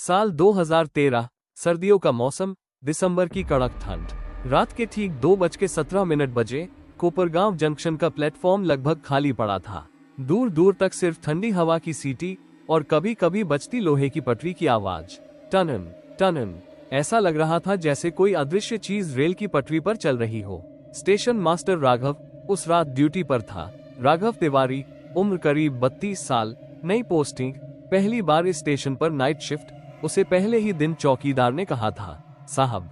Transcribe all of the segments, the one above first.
साल 2013, सर्दियों का मौसम, दिसंबर की कड़क ठंड। रात के ठीक 2:17 बजे कोपरगांव जंक्शन का प्लेटफॉर्म लगभग खाली पड़ा था। दूर दूर तक सिर्फ ठंडी हवा की सीटी और कभी कभी बजती लोहे की पटरी की आवाज। टनन टनन, ऐसा लग रहा था जैसे कोई अदृश्य चीज रेल की पटरी पर चल रही हो। स्टेशन मास्टर राघव उस रात ड्यूटी पर था। राघव तिवारी, उम्र करीब 32 साल, नई पोस्टिंग, पहली बार इस स्टेशन पर नाइट शिफ्ट। उसे पहले ही दिन चौकीदार ने कहा था, साहब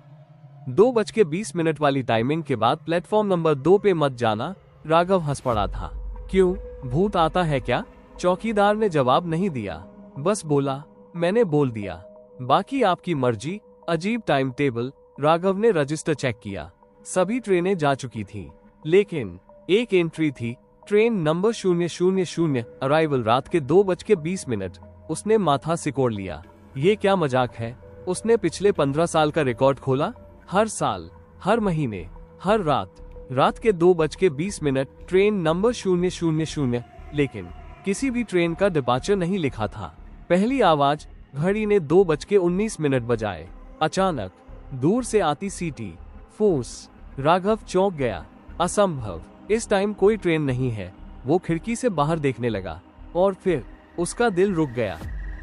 2:20 वाली टाइमिंग के बाद प्लेटफॉर्म नंबर 2 पे मत जाना। राघव हंस पड़ा था। क्यों, भूत आता है क्या? चौकीदार ने जवाब नहीं दिया, बस बोला, मैंने बोल दिया, बाकी आपकी मर्जी। अजीब टाइम टेबल। राघव ने रजिस्टर चेक किया। सभी ट्रेनें जा चुकी थी, लेकिन एक एंट्री थी, ट्रेन नंबर 000, अराइवल रात के 2:20। उसने माथा सिकोड़ लिया। ये क्या मजाक है? उसने पिछले 15 साल का रिकॉर्ड खोला। हर साल, हर महीने, हर रात के 2:20 ट्रेन नंबर 000, लेकिन किसी भी ट्रेन का डिपार्चर नहीं लिखा था। पहली आवाज, घड़ी ने 2:19 बजाए। अचानक दूर से आती सीटी, फूस। राघव चौंक गया। असंभव, इस टाइम कोई ट्रेन नहीं है। वो खिड़की से बाहर देखने लगा और फिर उसका दिल रुक गया।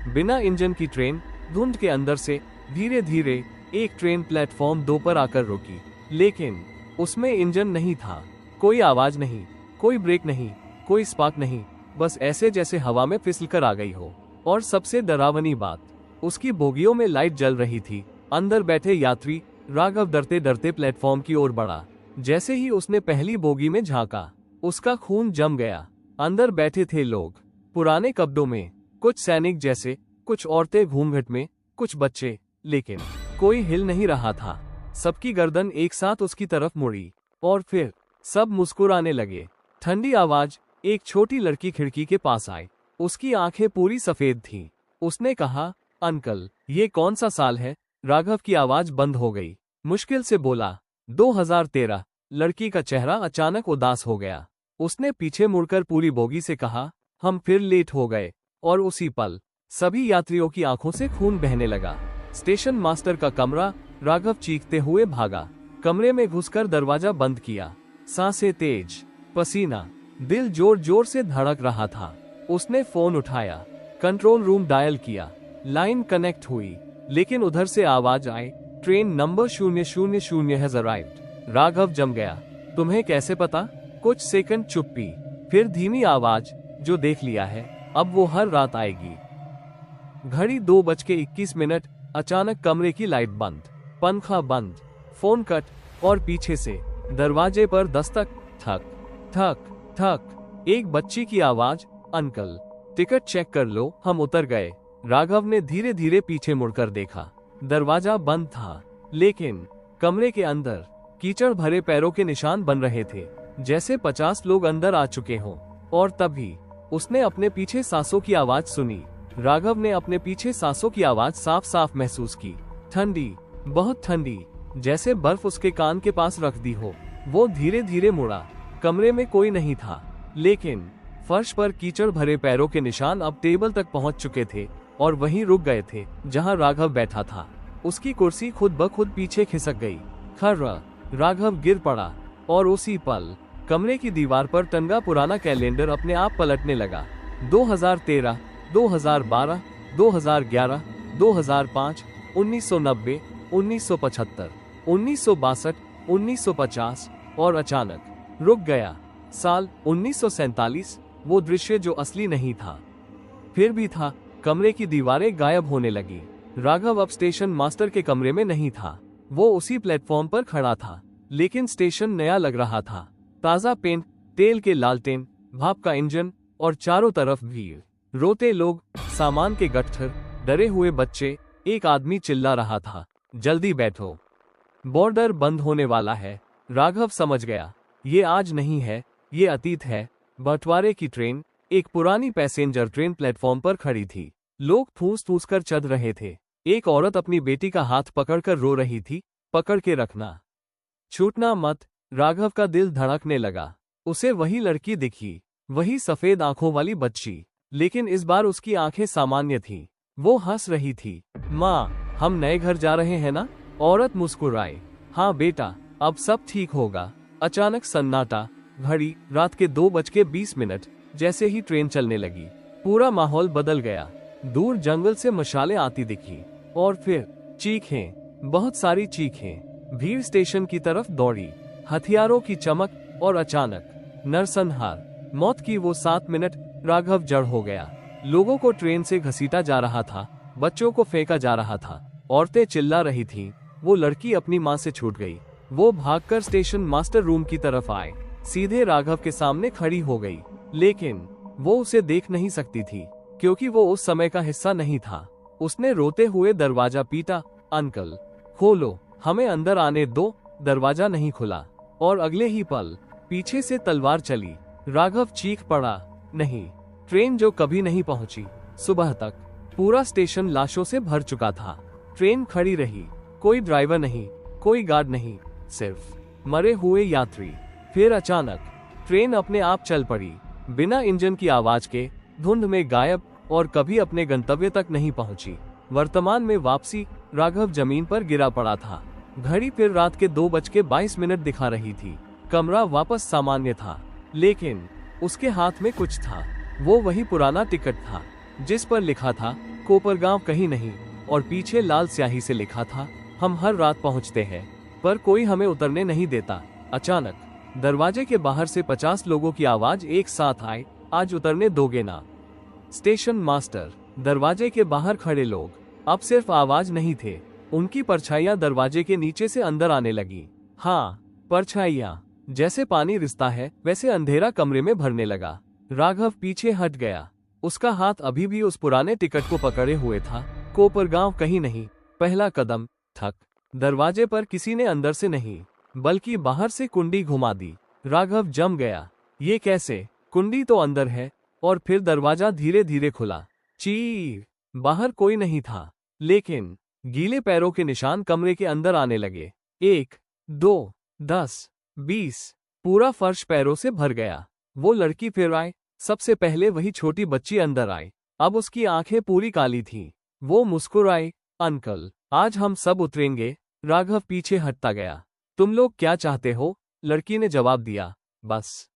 बिना इंजन की ट्रेन, धुंध के अंदर से धीरे धीरे एक ट्रेन प्लेटफॉर्म 2 पर आकर रुकी, लेकिन उसमें इंजन नहीं था। कोई आवाज नहीं, कोई ब्रेक नहीं, कोई स्पार्क नहीं, बस ऐसे जैसे हवा में फिसलकर आ गई हो। और सबसे डरावनी बात, उसकी बोगियों में लाइट जल रही थी। अंदर बैठे यात्री। राघव डरते डरते प्लेटफॉर्म की ओर बढ़ा। जैसे ही उसने पहली बोगी में झांका, उसका खून जम गया। अंदर बैठे थे लोग, पुराने कपड़ों में, कुछ सैनिक जैसे, कुछ औरतें घूंघट में, कुछ बच्चे, लेकिन कोई हिल नहीं रहा था। सबकी गर्दन एक साथ उसकी तरफ मुड़ी और फिर सब मुस्कुराने लगे। ठंडी आवाज, एक छोटी लड़की खिड़की के पास आई। उसकी आंखें पूरी सफेद थीं। उसने कहा, अंकल, ये कौन सा साल है? राघव की आवाज बंद हो गई। मुश्किल से बोला, 2013। लड़की का चेहरा अचानक उदास हो गया। उसने पीछे मुड़कर पूरी बोगी से कहा, हम फिर लेट हो गए। और उसी पल सभी यात्रियों की आंखों से खून बहने लगा। स्टेशन मास्टर का कमरा। राघव चीखते हुए भागा। कमरे में घुसकर दरवाजा बंद किया। सांसें तेज, पसीना, दिल जोर जोर से धड़क रहा था। उसने फोन उठाया, कंट्रोल रूम डायल किया। लाइन कनेक्ट हुई, लेकिन उधर से आवाज आई, train number 000 has arrived. Raghav जम गया। तुम्हें कैसे पता? कुछ सेकंड चुप्पी, फिर धीमी आवाज, जो देख लिया है, अब वो हर रात आएगी। घड़ी 2:21। अचानक कमरे की लाइट बंद, पंखा बंद, फोन कट, और पीछे से दरवाजे पर दस्तक। ठक ठक ठक। एक बच्ची की आवाज, अंकल, टिकट चेक कर लो, हम उतर गए। राघव ने धीरे धीरे पीछे मुड़कर देखा। दरवाजा बंद था, लेकिन कमरे के अंदर कीचड़ भरे पैरों के निशान बन रहे थे, जैसे 50 लोग अंदर आ चुके हों। और तभी उसने अपने पीछे सांसों की आवाज सुनी। राघव ने अपने पीछे सांसों की आवाज साफ साफ महसूस की। ठंडी, बहुत ठंडी, जैसे बर्फ उसके कान के पास रख दी हो। वो धीरे धीरे मुड़ा। कमरे में कोई नहीं था, लेकिन फर्श पर कीचड़ भरे पैरों के निशान अब टेबल तक पहुंच चुके थे और वहीं रुक गए थे जहां राघव बैठा था। उसकी कुर्सी खुद ब खुद पीछे खिसक गई। खर्रा, राघव गिर पड़ा और उसी पल कमरे की दीवार पर टंगा पुराना कैलेंडर अपने आप पलटने लगा। 2013, 2012, 2011, 2005, 1990, 1975, 1962, 1950 और अचानक रुक गया। साल 1947। वो दृश्य जो असली नहीं था, फिर भी था। कमरे की दीवारें गायब होने लगी। राघव अब स्टेशन मास्टर के कमरे में नहीं था। वो उसी प्लेटफॉर्म पर खड़ा था, लेकिन स्टेशन नया लग रहा था। ताजा पेंट, तेल के लालटेन, भाप का इंजन और चारों तरफ भीड़। रोते लोग, सामान के गट्ठर, डरे हुए बच्चे। एक आदमी चिल्ला रहा था, जल्दी बैठो, बॉर्डर बंद होने वाला है। राघव समझ गया, ये आज नहीं है, ये अतीत है। बंटवारे की ट्रेन, एक पुरानी पैसेंजर ट्रेन प्लेटफॉर्म पर खड़ी थी। लोग फूस फूस कर चढ़ रहे थे। एक औरत अपनी बेटी का हाथ पकड़कर रो रही थी, पकड़ के रखना, छूटना मत। राघव का दिल धड़कने लगा। उसे वही लड़की दिखी, वही सफेद आंखों वाली बच्ची, लेकिन इस बार उसकी आंखें सामान्य थीं। वो हंस रही थी। माँ, हम नए घर जा रहे हैं ना? औरत मुस्कुराई। हाँ बेटा, अब सब ठीक होगा। अचानक सन्नाटा। घड़ी रात के 2:20। जैसे ही ट्रेन चलने लगी, पूरा माहौल बदल गया। दूर जंगल से मशालें आती दिखी और फिर चीखें, बहुत सारी चीखें। भीड़ स्टेशन की तरफ दौड़ी, हथियारों की चमक और अचानक नरसंहार। मौत की वो 7 मिनट। राघव जड़ हो गया। लोगों को ट्रेन से घसीटा जा रहा था, बच्चों को फेंका जा रहा था, औरतें चिल्ला रही थीं। वो लड़की अपनी माँ से छूट गई। वो भागकर स्टेशन मास्टर रूम की तरफ आए, सीधे राघव के सामने खड़ी हो गई। लेकिन वो उसे देख नहीं सकती थी, क्योंकि वो उस समय का हिस्सा नहीं था। उसने रोते हुए दरवाजा पीटा। अंकल, खोलो, हमें अंदर आने दो। दरवाजा नहीं खुला और अगले ही पल पीछे से तलवार चली। राघव चीख पड़ा। नहीं, ट्रेन जो कभी नहीं पहुंची। सुबह तक पूरा स्टेशन लाशों से भर चुका था। ट्रेन खड़ी रही, कोई ड्राइवर नहीं, कोई गार्ड नहीं, सिर्फ मरे हुए यात्री। फिर अचानक ट्रेन अपने आप चल पड़ी, बिना इंजन की आवाज के, धुंध में गायब, और कभी अपने गंतव्य तक नहीं पहुंची। वर्तमान में वापसी। राघव जमीन पर गिरा पड़ा था। घड़ी फिर रात के 2:22 दिखा रही थी। कमरा वापस सामान्य था, लेकिन उसके हाथ में कुछ था। वो वही पुराना टिकट था, जिस पर लिखा था कोपरगांव कहीं नहीं, और पीछे लाल स्याही से लिखा था, हम हर रात पहुंचते हैं, पर कोई हमें उतरने नहीं देता। अचानक दरवाजे के बाहर से 50 लोगों की आवाज एक साथ आई, आज उतरने दोगे ना? Station master. दरवाजे के बाहर खड़े लोग अब सिर्फ आवाज नहीं थे, उनकी परछाइयां दरवाजे के नीचे से अंदर आने लगी। हाँ, परछाइयां। जैसे पानी रिसता है, वैसे अंधेरा कमरे में भरने लगा। राघव पीछे हट गया। उसका हाथ अभी भी उस पुराने टिकट को पकड़े हुए था। कोपरगांव कहीं नहीं। पहला कदम। ठक। दरवाजे पर किसी ने अंदर से नहीं, बल्कि बाहर से कुंडी घुमा दी। राघव जम गया। ये कैसे? कुंडी तो अंदर है। और फिर दरवाजा धीरे धीरे खुला। चीर। बाहर कोई नहीं था, लेकिन गीले पैरों के निशान कमरे के अंदर आने लगे। 1, 2, 10, 20। पूरा फर्श पैरों से भर गया। वो लड़की फिर आए। सबसे पहले वही छोटी बच्ची अंदर आई। अब उसकी आंखें पूरी काली थीं। वो मुस्कुराई। अंकल, आज हम सब उतरेंगे। राघव पीछे हटता गया। तुम लोग क्या चाहते हो? लड़की ने जवाब दिया, बस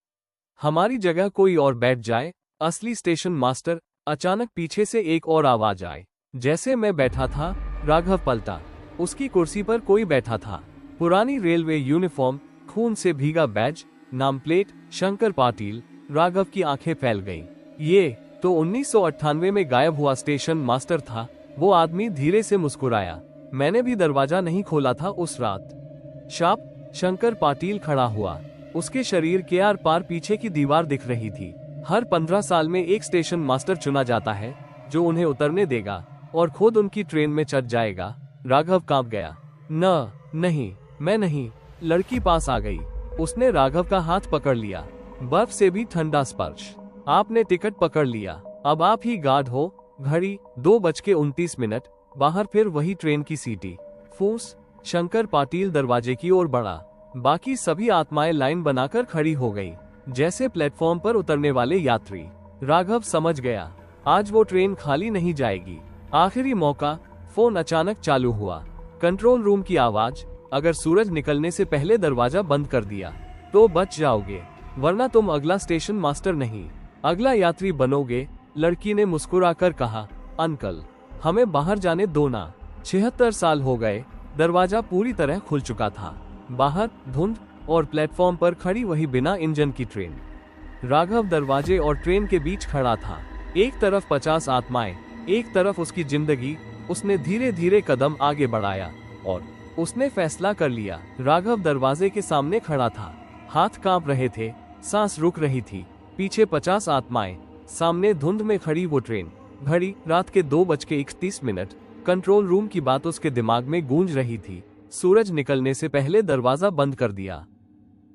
हमारी जगह कोई और बैठ जाए। असली स्टेशन मास्टर। अचानक पीछे से एक और आवाज आई। जैसे मैं बैठा था। राघव पलटा। उसकी कुर्सी पर कोई बैठा था। पुरानी रेलवे यूनिफॉर्म, खून से भीगा बैज, नाम प्लेट, शंकर पाटिल। राघव की आंखें फैल गईं। ये तो 1998 में गायब हुआ स्टेशन मास्टर था। वो आदमी धीरे से मुस्कुराया। मैंने भी दरवाजा नहीं खोला था उस रात। शाप। शंकर पाटिल खड़ा हुआ। उसके शरीर के आर पार पीछे की दीवार दिख रही थी। हर 15 साल में एक स्टेशन मास्टर चुना जाता है, जो उन्हें उतरने देगा और खुद उनकी ट्रेन में चढ़ जाएगा। राघव कांप गया। नहीं, मैं नहीं। लड़की पास आ गई। उसने राघव का हाथ पकड़ लिया। बर्फ से भी ठंडा स्पर्श। आपने टिकट पकड़ लिया, अब आप ही गार्ड हो। घड़ी 2:29। बाहर फिर वही ट्रेन की सीटी। फूस। शंकर पाटिल दरवाजे की ओर बढ़ा। बाकी सभी आत्माएं लाइन बनाकर खड़ी हो गई, जैसे प्लेटफॉर्म पर उतरने वाले यात्री। राघव समझ गया, आज वो ट्रेन खाली नहीं जाएगी। आखिरी मौका। फोन अचानक चालू हुआ। कंट्रोल रूम की आवाज, अगर सूरज निकलने से पहले दरवाजा बंद कर दिया तो बच जाओगे, वरना तुम अगला स्टेशन मास्टर नहीं, अगला यात्री बनोगे। लड़की ने मुस्कुराकर कहा, अंकल, हमें बाहर जाने दो ना। 76 साल हो गए। दरवाजा पूरी तरह खुल चुका था। बाहर धुंध और प्लेटफॉर्म पर खड़ी वही बिना इंजन की ट्रेन। राघव दरवाजे और ट्रेन के बीच खड़ा था। एक तरफ 50 आत्माएं, एक तरफ उसकी जिंदगी। उसने धीरे धीरे कदम आगे बढ़ाया और उसने फैसला कर लिया। राघव दरवाजे के सामने खड़ा था। हाथ कांप रहे थे, सांस रुक रही थी। पीछे 50 आत्माएं, सामने धुंध में खड़ी वो ट्रेन। घड़ी रात के 2:31। कंट्रोल रूम की बात उसके दिमाग में गूंज रही थी। सूरज निकलने से पहले दरवाजा बंद कर दिया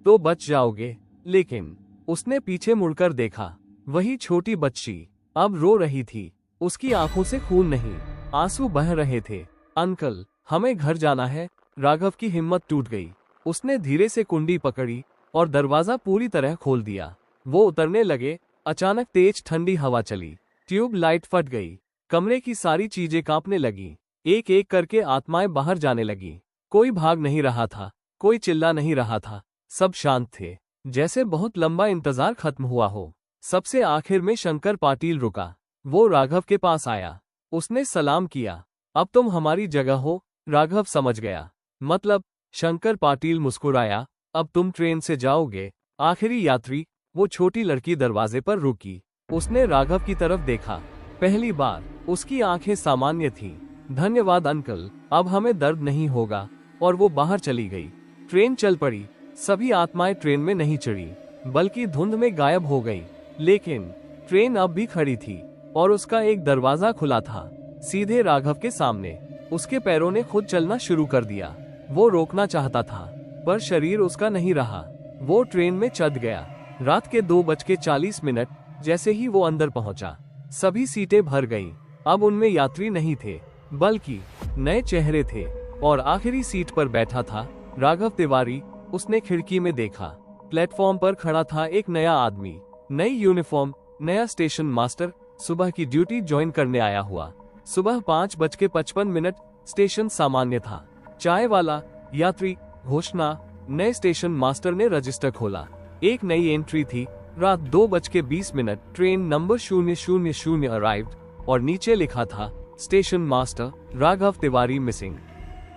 तो बच जाओगे। लेकिन उसने पीछे मुड़कर देखा। वही छोटी बच्ची अब रो रही थी। उसकी आंखों से खून नहीं, आंसू बह रहे थे। अंकल, हमें घर जाना है। राघव की हिम्मत टूट गई। उसने धीरे से कुंडी पकड़ी और दरवाजा पूरी तरह खोल दिया। वो उतरने लगे। अचानक तेज ठंडी हवा चली। ट्यूब लाइट फट गई। कमरे की सारी चीजें कांपने लगी। एक एक करके आत्माएं बाहर जाने लगी। कोई भाग नहीं रहा था, कोई चिल्ला नहीं रहा था, सब शांत थे, जैसे बहुत लंबा इंतजार खत्म हुआ हो। सबसे आखिर में शंकर पाटिल रुका। वो राघव के पास आया। उसने सलाम किया। अब तुम हमारी जगह हो। राघव समझ गया। मतलब? शंकर पाटिल मुस्कुराया। अब तुम ट्रेन से जाओगे? आखिरी यात्री, वो छोटी लड़की दरवाजे पर रुकी। उसने राघव की तरफ देखा। पहली बार उसकी आंखें सामान्य थीं। धन्यवाद अंकल, अब हमें दर्द नहीं होगा। और वो बाहर चली गई। ट्रेन चल पड़ी। सभी आत्माएं ट्रेन में नहीं चढ़ी, बल्कि धुंध में गायब हो गई। लेकिन ट्रेन अब भी खड़ी थी और उसका एक दरवाजा खुला था, सीधे राघव के सामने। उसके पैरों ने खुद चलना शुरू कर दिया। वो रोकना चाहता था, पर शरीर उसका नहीं रहा। वो ट्रेन में चढ़ गया। रात के 2:40 जैसे ही वो अंदर पहुंचा, सभी सीटें भर गईं। अब उनमें यात्री नहीं थे, बल्कि नए चेहरे थे। और आखिरी सीट पर बैठा था राघव तिवारी। उसने खिड़की में देखा। प्लेटफॉर्म पर खड़ा था एक नया आदमी, नई यूनिफॉर्म, नया स्टेशन मास्टर, सुबह की ड्यूटी ज्वाइन करने आया हुआ। सुबह 5:55। स्टेशन सामान्य था। चाय वाला, यात्री, घोषणा। नए स्टेशन मास्टर ने रजिस्टर खोला। एक नई एंट्री थी। रात 2:20। Train number 000 arrived. और नीचे लिखा था, station master Raghav Tiwari missing.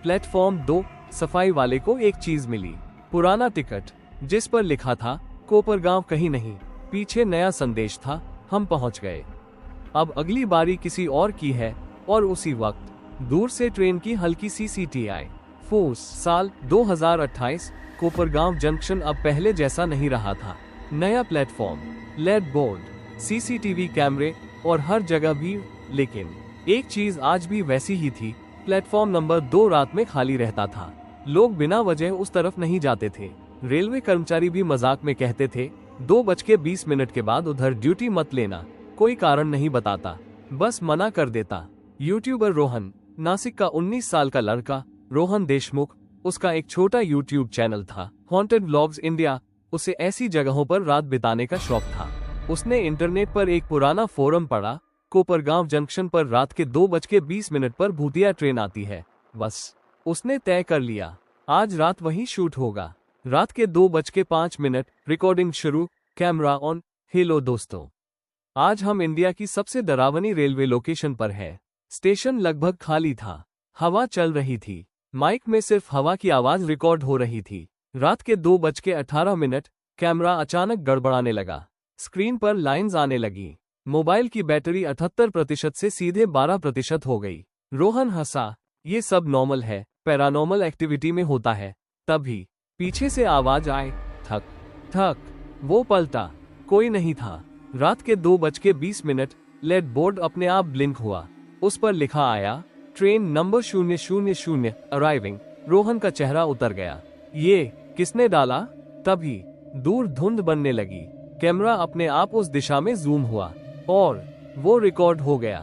Platform 2, सफाई वाले को एक चीज मिली, पुराना टिकट, जिस पर लिखा था कोपरगांव कहीं नहीं। पीछे नया संदेश था, हम पहुंच गए। अब अगली बारी किसी और की है। और उसी वक्त दूर से ट्रेन की हल्की सी सीटी आई। फोर्स साल 2028। कोपरगांव जंक्शन अब पहले जैसा नहीं रहा था। नया प्लेटफॉर्म, लेड बोर्ड, सीसीटीवी कैमरे और हर जगह भीड़। लेकिन एक चीज आज भी वैसी ही थी। प्लेटफॉर्म नंबर 2 रात में खाली रहता था। लोग बिना वजह उस तरफ नहीं जाते थे। रेलवे कर्मचारी भी मजाक में कहते थे, 2:20 के बाद उधर ड्यूटी मत लेना। कोई कारण नहीं बताता, बस मना कर देता। यूट्यूबर रोहन, नासिक का 19 साल का लड़का रोहन देशमुख, उसका एक छोटा यूट्यूब चैनल था, हॉन्टेड व्लॉग्स इंडिया। उसे ऐसी जगहों पर रात बिताने का शौक था। उसने इंटरनेट पर एक पुराना फोरम पढ़ा, कोपरगांव जंक्शन पर रात के 2:20 पर भूतिया ट्रेन आती है। बस उसने तय कर लिया, आज रात वहीं शूट होगा। रात के 2:05। रिकॉर्डिंग शुरू, कैमरा ऑन। हेलो दोस्तों, आज हम इंडिया की सबसे डरावनी रेलवे लोकेशन पर है। स्टेशन लगभग खाली था, हवा चल रही थी, माइक में सिर्फ हवा की आवाज रिकॉर्ड हो रही थी। रात के 2:18। कैमरा अचानक गड़बड़ाने लगा। स्क्रीन पर लाइंस आने लगी। मोबाइल की बैटरी 78% से सीधे 12% हो गई। रोहन हंसा, ये सब नॉर्मल है, पैरानॉर्मल एक्टिविटी में होता है। तभी पीछे से आवाज आए, ठक ठक। वो पलटा, कोई नहीं था। रात के 2:20। लेड बोर्ड अपने आप ब्लिंक हुआ। उस पर लिखा आया, ट्रेन नंबर 000 अराइविंग। रोहन का चेहरा उतर गया। ये किसने डाला? तभी दूर धुंध बनने लगी। कैमरा अपने आप उस दिशा में जूम हुआ और वो रिकॉर्ड हो गया।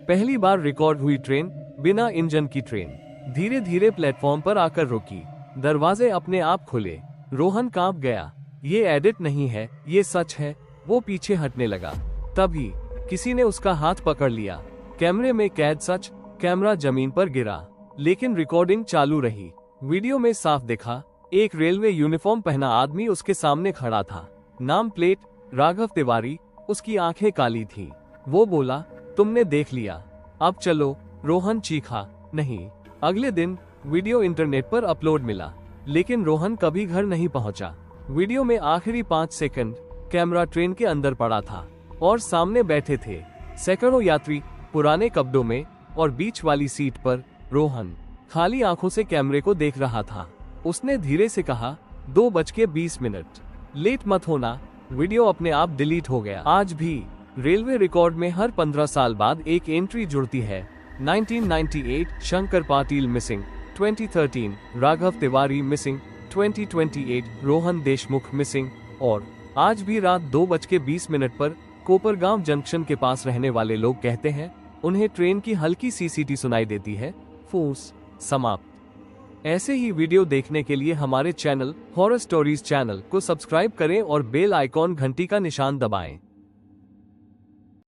पहली बार रिकॉर्ड हुई ट्रेन, बिना इंजन की ट्रेन, धीरे धीरे प्लेटफॉर्म पर आकर रुकी। दरवाजे अपने आप खुले। रोहन कांप गया। ये एडिट नहीं है, ये सच है। वो पीछे हटने लगा। तभी किसी ने उसका हाथ पकड़ लिया। कैमरे में कैद सच। कैमरा जमीन पर गिरा, लेकिन रिकॉर्डिंग चालू रही। वीडियो में साफ दिखा, एक रेलवे यूनिफॉर्म पहना आदमी उसके सामने खड़ा था। नाम प्लेट राघव तिवारी। उसकी आंखें काली थीं। वो बोला, तुमने देख लिया, अब चलो। रोहन चीखा, नहीं। अगले दिन वीडियो इंटरनेट पर अपलोड मिला, लेकिन रोहन कभी घर नहीं पहुंचा। वीडियो में आखिरी 5 सेकंड कैमरा ट्रेन के अंदर पड़ा था और सामने बैठे थे सैकड़ों यात्री, पुराने कपड़ों में, और बीच वाली सीट पर रोहन खाली आंखों से कैमरे को देख रहा था। उसने धीरे से कहा, 2:20। लेट मत होना। वीडियो अपने आप डिलीट हो गया। आज भी रेलवे रिकॉर्ड में हर 15 साल बाद एक एंट्री जुड़ती है। 1998 Shankar Patil missing, 2013 Raghav Tiwari missing, 2028 Rohan Deshmukh missing. और आज भी रात 2:20 पर कोपरगांव जंक्शन के पास रहने वाले लोग कहते हैं, उन्हें ट्रेन की हल्की सी सीटी सुनाई देती है। फूस समाप्त। ऐसे ही वीडियो देखने के लिए हमारे चैनल हॉरर स्टोरीज चैनल को सब्सक्राइब करें और बेल आइकॉन घंटी का निशान दबाएं।